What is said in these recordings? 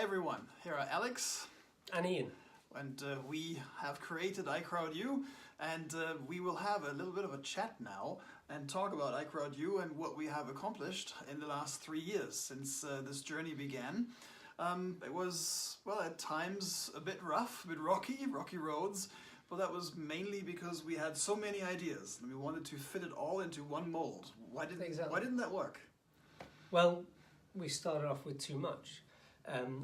Hi everyone, here are Alex and Ian. And we have created iCrowdU, and we will have a little bit of a chat now and talk about iCrowdU and what we have accomplished in the last 3 years since this journey began. It was, well, at times a bit rough, a bit rocky roads, but that was mainly because we had so many ideas and we wanted to fit it all into one mold. Why didn't that work? Well, we started off with too much.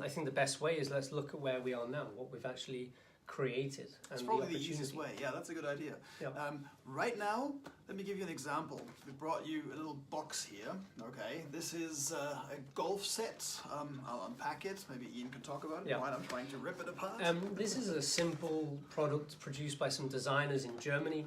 I think the best way is let's look at where we are now, what we've actually created. That's probably the easiest way. Yeah, that's a good idea. Yep. Right now, let me give you an example. We brought you a little box here. Okay, this is a golf set. I'll unpack it. Maybe Ian can talk about it Yep. while I'm trying to rip it apart. This is a simple product produced by some designers in Germany.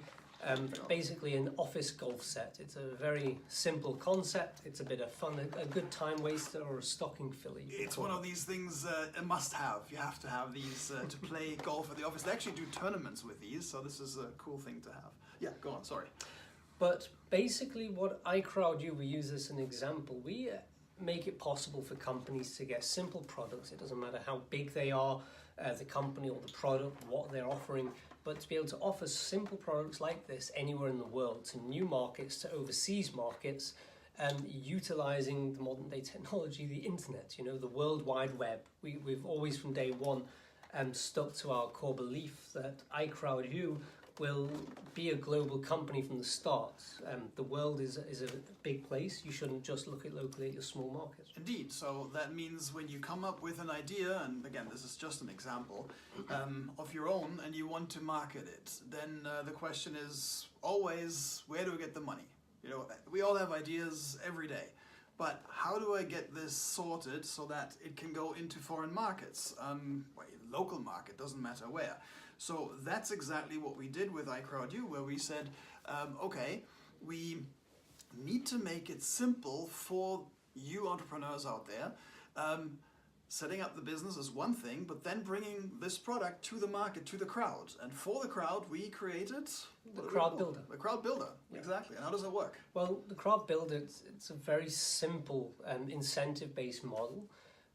Basically an office golf set. It's a very simple concept. It's a bit of fun, a good time waster or a stocking filler. It's one of these things, a must-have. You have to have these to play golf at the office. They actually do tournaments with these, so this is a cool thing to have. Yeah, go on, sorry. But basically what iCrowdU, we use as an example, we make it possible for companies to get simple products. It doesn't matter how big they are, the company or the product, what they're offering, but to be able to offer simple products like this anywhere in the world, to new markets, to overseas markets, utilizing the modern day technology, the internet, the World Wide Web. We've always from day one stuck to our core belief that iCrowdU will be a global company from the start. The world is a big place. You shouldn't just look at locally at your small market. Indeed. So that means when you come up with an idea, and again, this is just an example, of your own, and you want to market it, then the question is always, where do we get the money? We all have ideas every day. But how do I get this sorted so that it can go into foreign markets? Local market, doesn't matter where. So that's exactly what we did with iCrowdU, where we said, okay, we need to make it simple for you entrepreneurs out there. Setting up the business is one thing, but then bringing this product to the market, to the crowd. And for the crowd, we created... The Crowd Builder. The Crowd Builder, yeah. Exactly. And how does it work? Well, the Crowd Builder, it's a very simple incentive-based model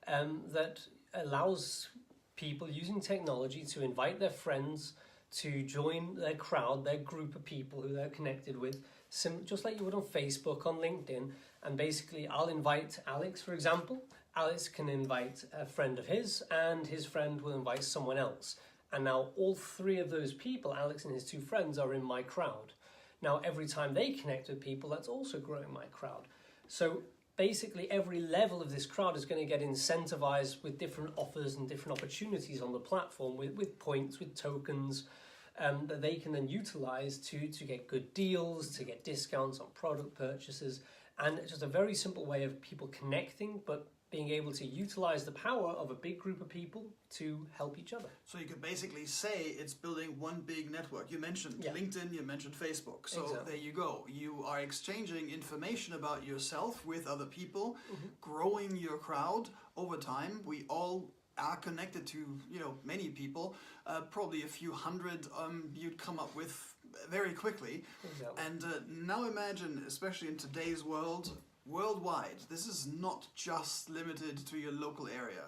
that allows people using technology to invite their friends to join their crowd, their group of people who they're connected with, just like you would on Facebook, on LinkedIn. And basically, I'll invite Alex, for example. Alex can invite a friend of his, and his friend will invite someone else. And now all three of those people, Alex and his two friends, are in my crowd. Now, every time they connect with people, that's also growing my crowd. So basically, every level of this crowd is going to get incentivized with different offers and different opportunities on the platform, with points, with tokens, that they can then utilize to get good deals, to get discounts on product purchases. And it's just a very simple way of people connecting, but being able to utilize the power of a big group of people to help each other. So you could basically say it's building one big network. You mentioned LinkedIn, you mentioned Facebook. So exactly. There you go. You are exchanging information about yourself with other people, growing your crowd over time. We all are connected to, many people, probably a few hundred you'd come up with very quickly. Exactly. And now imagine, especially in today's world, worldwide, this is not just limited to your local area.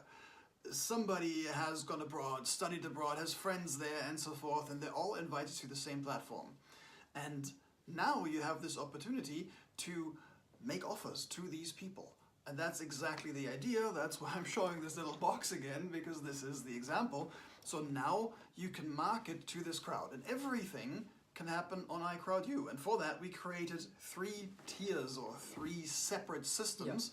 Somebody has gone abroad, studied abroad, has friends there and so forth, and they're all invited to the same platform. And now you have this opportunity to make offers to these people. And that's exactly the idea. That's why I'm showing this little box again, because this is the example. So now you can market to this crowd, and everything can happen on iCrowdU. And for that, we created 3 tiers or 3 separate systems.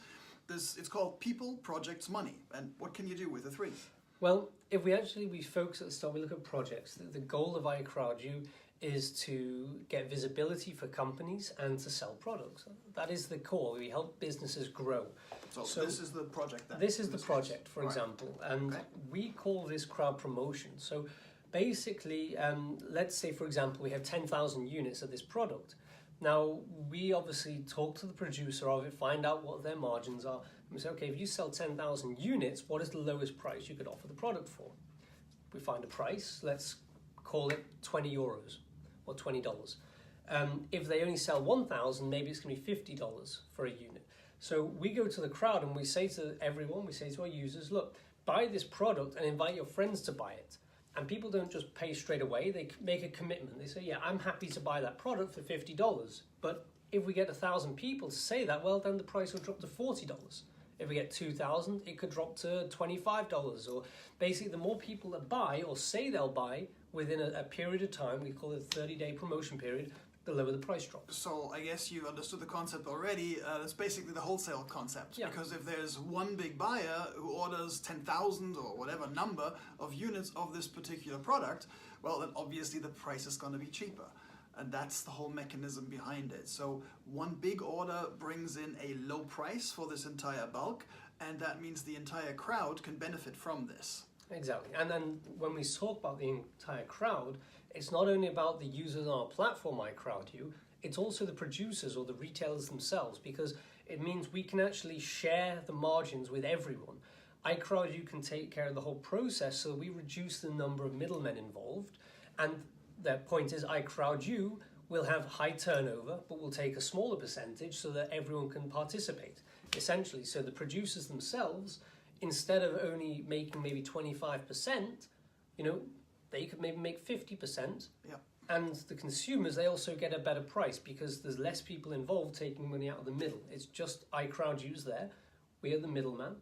Yeah. It's called People, Projects, Money. And what can you do with the 3? Well, if we focus at the start, we look at projects. The goal of iCrowdU is to get visibility for companies and to sell products. That is the core. We help businesses grow. So this is the project then? This is the project, for example. And we call this crowd promotion. So basically, let's say, for example, we have 10,000 units of this product. Now, we obviously talk to the producer of it, find out what their margins are, and we say, okay, if you sell 10,000 units, what is the lowest price you could offer the product for? We find a price, let's call it 20 euros or $20. If they only sell 1,000, maybe it's going to be $50 for a unit. So we go to the crowd and we say to everyone, we say to our users, look, buy this product and invite your friends to buy it. And people don't just pay straight away, they make a commitment. They say, yeah, I'm happy to buy that product for $50. But if we get 1,000 people to say that, well, then the price will drop to $40. If we get 2,000, it could drop to $25. Or basically, the more people that buy or say they'll buy within a period of time, we call it a 30-day promotion period, the lower the price drops. So I guess you understood the concept already. It's basically the wholesale concept. Yeah. Because if there's one big buyer who orders 10,000 or whatever number of units of this particular product, well, then obviously the price is going to be cheaper. And that's the whole mechanism behind it. So one big order brings in a low price for this entire bulk, and that means the entire crowd can benefit from this. Exactly. And then when we talk about the entire crowd, it's not only about the users on our platform, iCrowdU, it's also the producers or the retailers themselves, because it means we can actually share the margins with everyone. iCrowdU can take care of the whole process, so we reduce the number of middlemen involved. And the point is, iCrowdU will have high turnover, but will take a smaller percentage so that everyone can participate, essentially. So the producers themselves, instead of only making maybe 25%, they could maybe make 50%. Yeah. And the consumers, they also get a better price because there's less people involved taking money out of the middle. It's just iCrowdU's there. We are the middleman,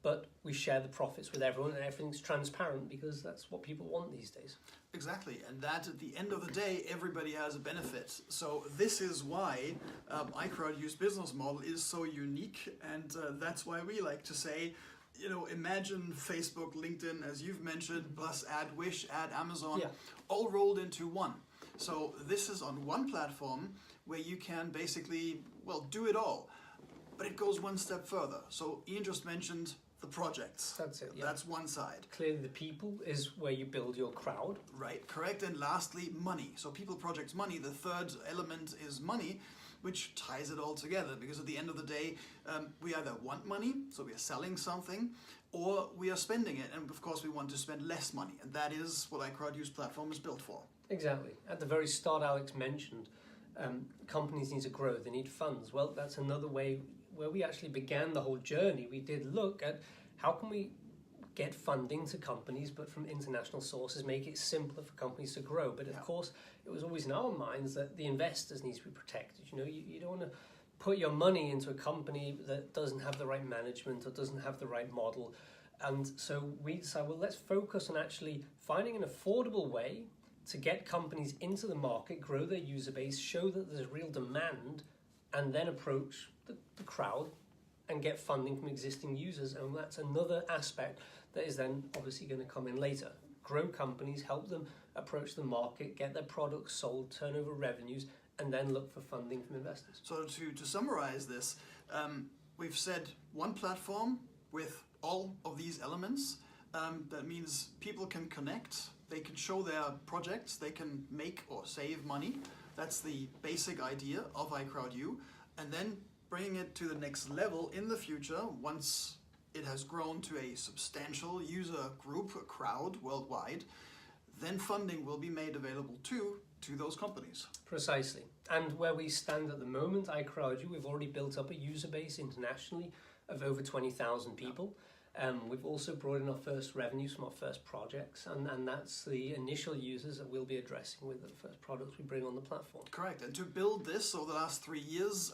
but we share the profits with everyone, and everything's transparent because that's what people want these days. Exactly, and that at the end of the day, everybody has a benefit. So this is why iCrowdU's business model is so unique, and that's why we like to say, imagine Facebook, LinkedIn, as you've mentioned, plus AdWish, Amazon, all rolled into one. So this is on one platform where you can basically, do it all. But it goes one step further. So Ian just mentioned the projects. That's it. Yeah. That's one side. Clearly, the people is where you build your crowd. Right, correct. And lastly, money. So people, projects, money. The third element is money, which ties it all together. Because at the end of the day, we either want money, so we are selling something, or we are spending it. And of course, we want to spend less money. And that is what iCrowdU's platform is built for. Exactly. At the very start, Alex mentioned companies need to grow. They need funds. Well, that's another way where we actually began the whole journey. We did look at how can we get funding to companies, but from international sources, make it simpler for companies to grow. But of course, it was always in our minds that the investors need to be protected. You don't want to put your money into a company that doesn't have the right management or doesn't have the right model. And so we decided, well, let's focus on actually finding an affordable way to get companies into the market, grow their user base, show that there's real demand, and then approach the crowd and get funding from existing users. And that's another aspect that is then obviously going to come in later. Grow companies, help them approach the market, get their products sold, turn over revenues, and then look for funding from investors. So to summarize this, we've said one platform with all of these elements. That means people can connect, they can show their projects, they can make or save money. That's the basic idea of iCrowdU. And then bringing it to the next level in the future, once it has grown to a substantial user group, a crowd worldwide, then funding will be made available to those companies. Precisely. And where we stand at the moment, iCrowdU, we've already built up a user base internationally of over 20,000 people. We've also brought in our first revenues from our first projects, and that's the initial users that we'll be addressing with the first products we bring on the platform. Correct. And to build this over the last 3 years,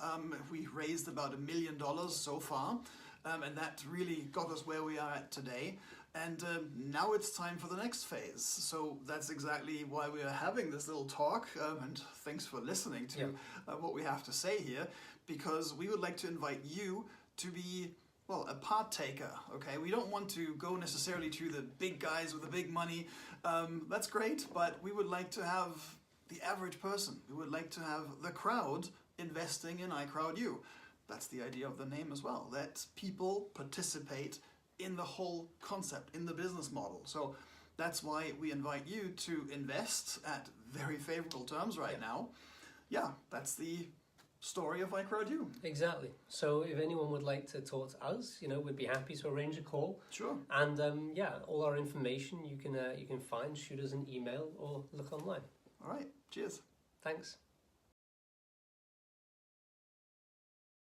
we raised about $1 million so far, and that really got us where we are at today. And now it's time for the next phase. So that's exactly why we are having this little talk, and thanks for listening to what we have to say here, because we would like to invite you to be a partaker, okay? We don't want to go necessarily to the big guys with the big money. That's great, but we would like to have the average person. We would like to have the crowd investing in iCrowdU. That's the idea of the name as well, that people participate in the whole concept, in the business model. So that's why we invite you to invest at very favorable terms right now. Yeah, that's the story of iCrowdU. Exactly. So if anyone would like to talk to us, we'd be happy to arrange a call. Sure. And all our information you can find, shoot us an email or look online. All right. Cheers. Thanks.